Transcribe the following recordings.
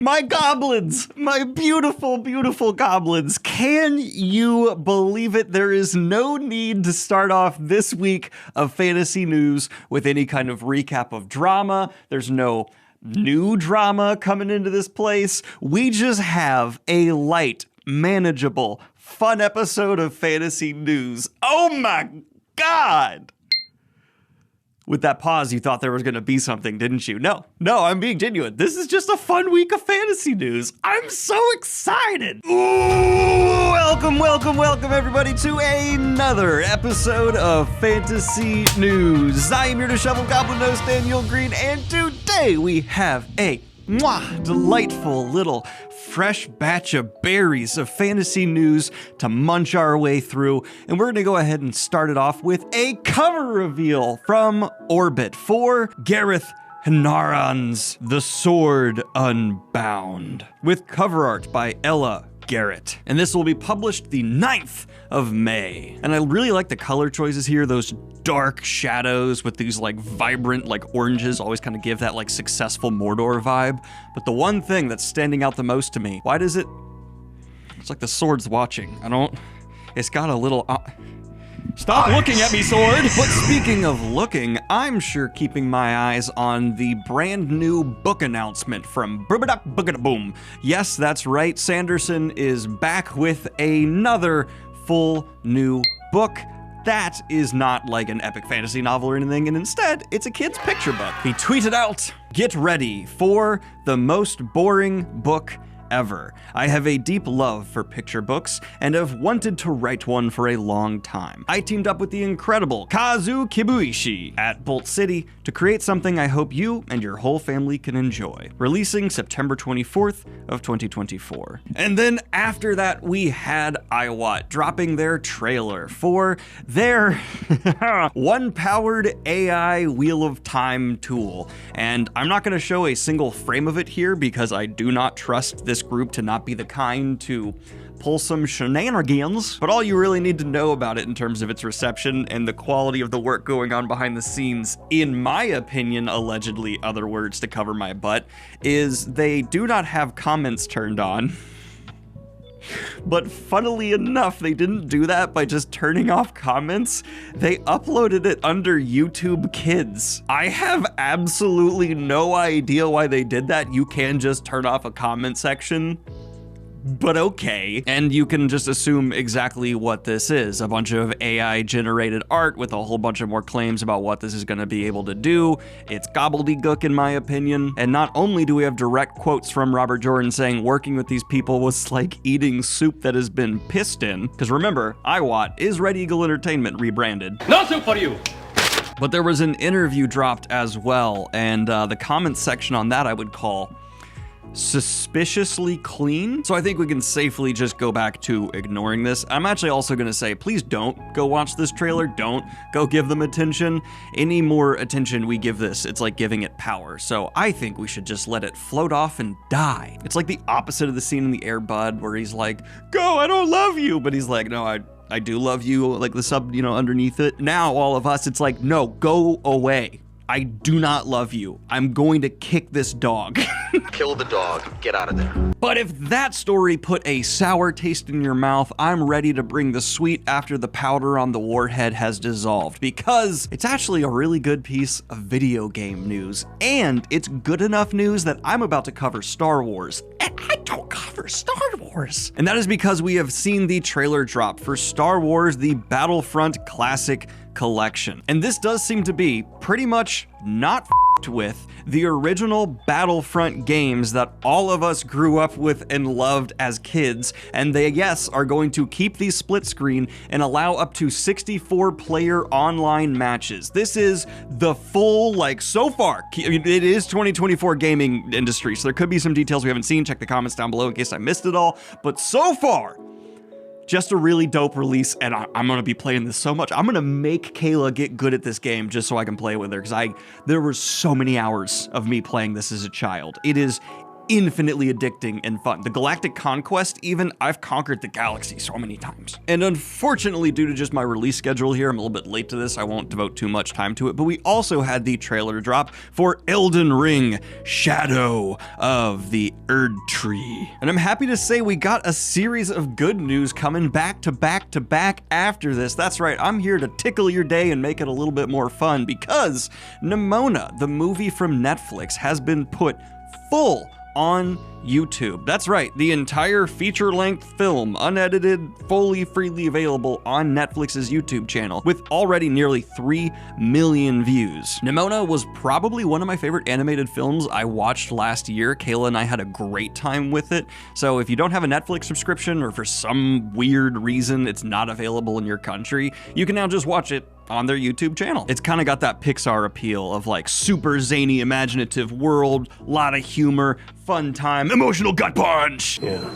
My goblins, my beautiful, beautiful goblins. Can you believe it? There is no need to start off this week of fantasy news with any kind of recap of drama. There's no new drama coming into this place. We just have a light, manageable, fun episode of fantasy news. Oh my God! With that pause, you thought there was going to be something, didn't you? No, I'm being genuine. This is just a fun week of fantasy news. I'm so excited. Ooh, welcome, everybody, to another episode of Fantasy News. I am your disheveled goblin host, Daniel Green, and today we have a delightful little fresh batch of berries of fantasy news to munch our way through, and we're going to go ahead and start it off with a cover reveal from Orbit for Gareth Hanaran's The Sword Unbound, with cover art by Ella Garrett. And this will be published the 9th of May. And I really like the color choices here. Those dark shadows with these like vibrant like oranges always kind of give that like successful Mordor vibe. But the one thing that's standing out the most to me, why does it, it's like the sword's watching. It's got a little, stop looking at me, sword! But speaking of looking, I'm sure keeping my eyes on the brand new book announcement from Boom. Yes, that's right, Sanderson is back with another full new book. That is not like an epic fantasy novel or anything, and instead, it's a kid's picture book. He tweeted out, "Get ready for the most boring book ever. I have a deep love for picture books and have wanted to write one for a long time. I teamed up with the incredible Kazu Kibuishi at Bolt City to create something I hope you and your whole family can enjoy. Releasing September 24th of 2024. And then after that, we had IWoT dropping their trailer for their one-powered AI Wheel of Time tool. And I'm not going to show a single frame of it here because I do not trust this group to not be the kind to pull some shenanigans, but all you really need to know about it in terms of its reception and the quality of the work going on behind the scenes, in my opinion, allegedly, other words to cover my butt, is they do not have comments turned on. But funnily enough, they didn't do that by just turning off comments. They uploaded it under YouTube Kids. I have absolutely no idea why they did that. You can just turn off a comment section, but okay. And you can just assume exactly what this is. A bunch of AI generated art with a whole bunch of more claims about what this is going to be able to do. It's gobbledygook in my opinion. And not only do we have direct quotes from Robert Jordan saying working with these people was like eating soup that has been pissed in. Because remember, IWoT is Red Eagle Entertainment rebranded. No soup for you! But there was an interview dropped as well. And the comments section on that I would call suspiciously clean. So I think we can safely just go back to ignoring this. I'm actually also going to say, please don't go watch this trailer. Don't go give them attention. Any more attention we give this, it's like giving it power. So I think we should just let it float off and die. It's like the opposite of the scene in the Air Bud where he's like, go, I don't love you. But he's like, no, I do love you. Like the sub, underneath it. Now all of us, it's like, no, go away. I do not love you. I'm going to kick this dog. Kill the dog. Get out of there. But if that story put a sour taste in your mouth, I'm ready to bring the sweet after the powder on the warhead has dissolved, because it's actually a really good piece of video game news. And it's good enough news that I'm about to cover Star Wars. And I don't cover Star Wars. And that is because we have seen the trailer drop for Star Wars, the Battlefront Classic Collection. And this does seem to be pretty much not with the original Battlefront games that all of us grew up with and loved as kids, and they, yes, are going to keep these split screen and allow up to 64 player online matches. This is the full, like, so far, it is 2024 gaming industry, so there could be some details we haven't seen. Check the comments down below in case I missed it all, but so far, just a really dope release, and I'm gonna be playing this so much. I'm gonna make Kayla get good at this game just so I can play with her, because there were so many hours of me playing this as a child. It is infinitely addicting and fun. The Galactic Conquest, even, I've conquered the galaxy so many times. And unfortunately, due to just my release schedule here, I'm a little bit late to this, I won't devote too much time to it, but we also had the trailer drop for Elden Ring, Shadow of the Erdtree. And I'm happy to say we got a series of good news coming back to back to back after this. That's right, I'm here to tickle your day and make it a little bit more fun, because Nimona, the movie from Netflix, has been put full on YouTube. That's right, the entire feature-length film, unedited, fully freely available on Netflix's YouTube channel, with already nearly 3 million views. Nimona was probably one of my favorite animated films I watched last year. Kayla and I had a great time with it, so if you don't have a Netflix subscription, or for some weird reason it's not available in your country, you can now just watch it on their YouTube channel. It's kind of got that Pixar appeal of like super zany, imaginative world, lot of humor, fun time, emotional gut punch. Yeah.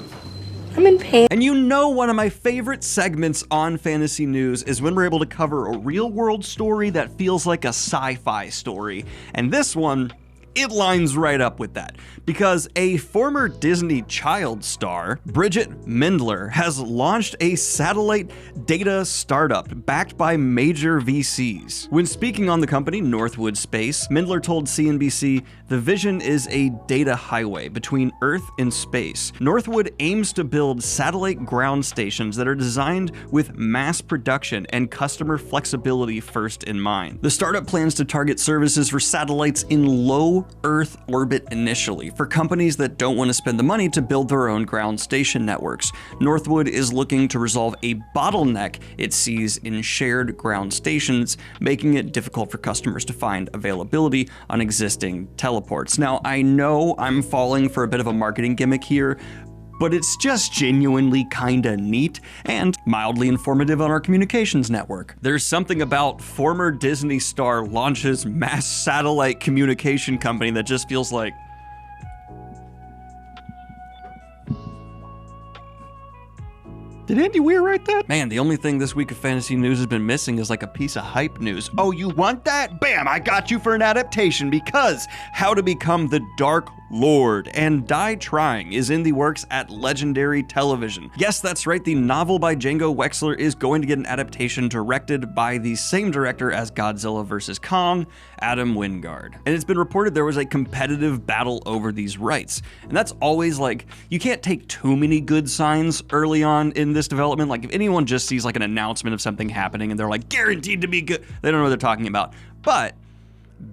I'm in pain. And you know, one of my favorite segments on Fantasy News is when we're able to cover a real world story that feels like a sci-fi story. And this one, it lines right up with that, because a former Disney child star, Bridget Mendler, has launched a satellite data startup backed by major VCs. When speaking on the company, Northwood Space, Mendler told CNBC, "The vision is a data highway between Earth and space. Northwood aims to build satellite ground stations that are designed with mass production and customer flexibility first in mind. The startup plans to target services for satellites in low Earth orbit initially, for companies that don't want to spend the money to build their own ground station networks. Northwood is looking to resolve a bottleneck it sees in shared ground stations, making it difficult for customers to find availability on existing teleports." Now, I know I'm falling for a bit of a marketing gimmick here, but it's just genuinely kinda neat and mildly informative on our communications network. There's something about former Disney star launches mass satellite communication company that just feels like, did Andy Weir write that? Man, the only thing this week of Fantasy News has been missing is like a piece of hype news. Oh, you want that? Bam, I got you for an adaptation, because How to Become the Dark Lord and Die Trying is in the works at Legendary Television. Yes, that's right, the novel by Django Wexler is going to get an adaptation directed by the same director as Godzilla vs. Kong, Adam Wingard. And it's been reported there was a competitive battle over these rights. And that's always like, you can't take too many good signs early on in this development. Like if anyone just sees like an announcement of something happening and they're like, guaranteed to be good, they don't know what they're talking about. But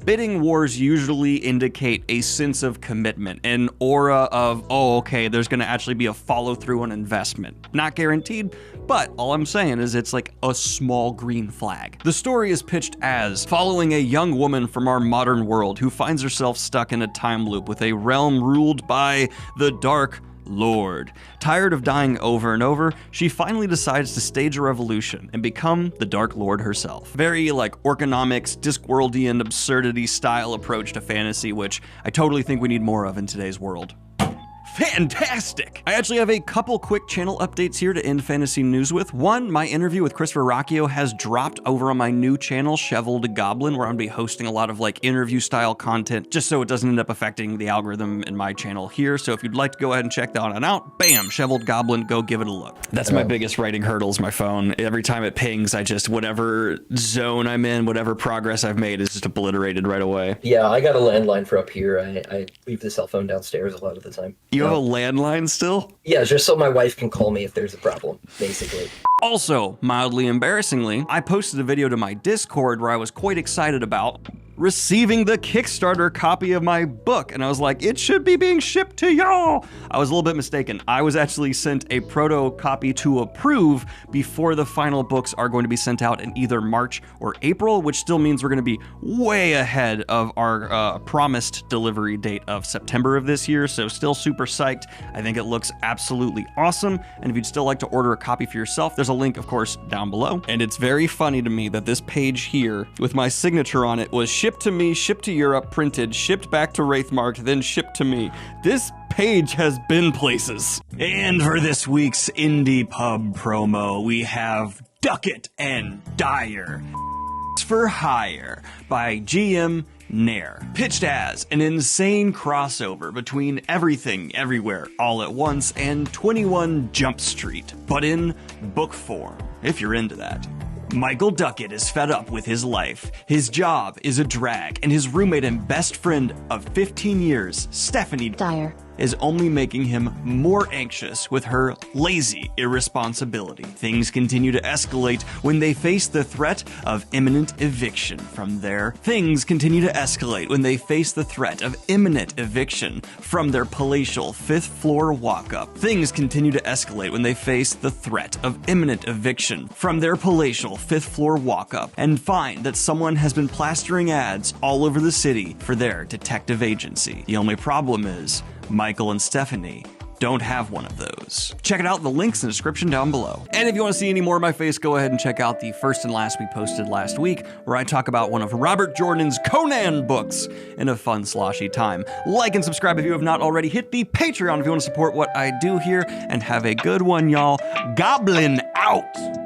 bidding wars usually indicate a sense of commitment, an aura of, oh, okay, there's gonna actually be a follow through on investment. Not guaranteed, but all I'm saying is it's like a small green flag. The story is pitched as following a young woman from our modern world who finds herself stuck in a time loop with a realm ruled by the Dark Lord. Tired of dying over and over, she finally decides to stage a revolution and become the Dark Lord herself. Very like Orconomics, Discworldian absurdity style approach to fantasy, which I totally think we need more of in today's world. Fantastic! I actually have a couple quick channel updates here to end Fantasy News with. One, my interview with Christopher Ruocchio has dropped over on my new channel, Shoveled Goblin, where I'm gonna be hosting a lot of like interview style content, just so it doesn't end up affecting the algorithm in my channel here. So if you'd like to go ahead and check that one out, bam, Shoveled Goblin, go give it a look. That's my biggest writing hurdle is my phone. Every time it pings, I just, whatever zone I'm in, whatever progress I've made is just obliterated right away. Yeah, I got a landline for up here. I leave the cell phone downstairs a lot of the time. You have a landline still? Yeah, just so my wife can call me if there's a problem, basically. Also, mildly embarrassingly, I posted a video to my Discord where I was quite excited about receiving the Kickstarter copy of my book, and I was like, it should be being shipped to y'all. I was a little bit mistaken. I was actually sent a proto copy to approve before the final books are going to be sent out in either March or April, which still means we're going to be way ahead of our promised delivery date of September of this year, so still super psyched. I think it looks absolutely awesome, and if you'd still like to order a copy for yourself, there's a link, of course, down below. And it's very funny to me that this page here with my signature on it was shipped to me, shipped to Europe, printed, shipped back to Wraithmark, then shipped to me. This page has been places. And for this week's Indie Pub promo, we have Duckett and Dyer for Hire by GM extraordinaire, pitched as an insane crossover between Everything Everywhere All at Once and 21 Jump Street, but in book form, if you're into that. Michael Duckett is fed up with his life. His job is a drag, and his roommate and best friend of 15 years, Stephanie Dyer. is only making him more anxious with her lazy irresponsibility. Things continue to escalate when they face the threat of imminent eviction from their palatial fifth-floor walk-up. Things continue to escalate when they face the threat of imminent eviction from their palatial fifth-floor walk-up and find that someone has been plastering ads all over the city for their detective agency. The only problem is Michael and Stephanie don't have one of those. Check it out, the link's in the description down below. And if you want to see any more of my face, go ahead and check out the first and last we posted last week, where I talk about one of Robert Jordan's Conan books in a fun, sloshy time. Like and subscribe if you have not already. Hit the Patreon if you want to support what I do here, and have a good one, y'all. Goblin out!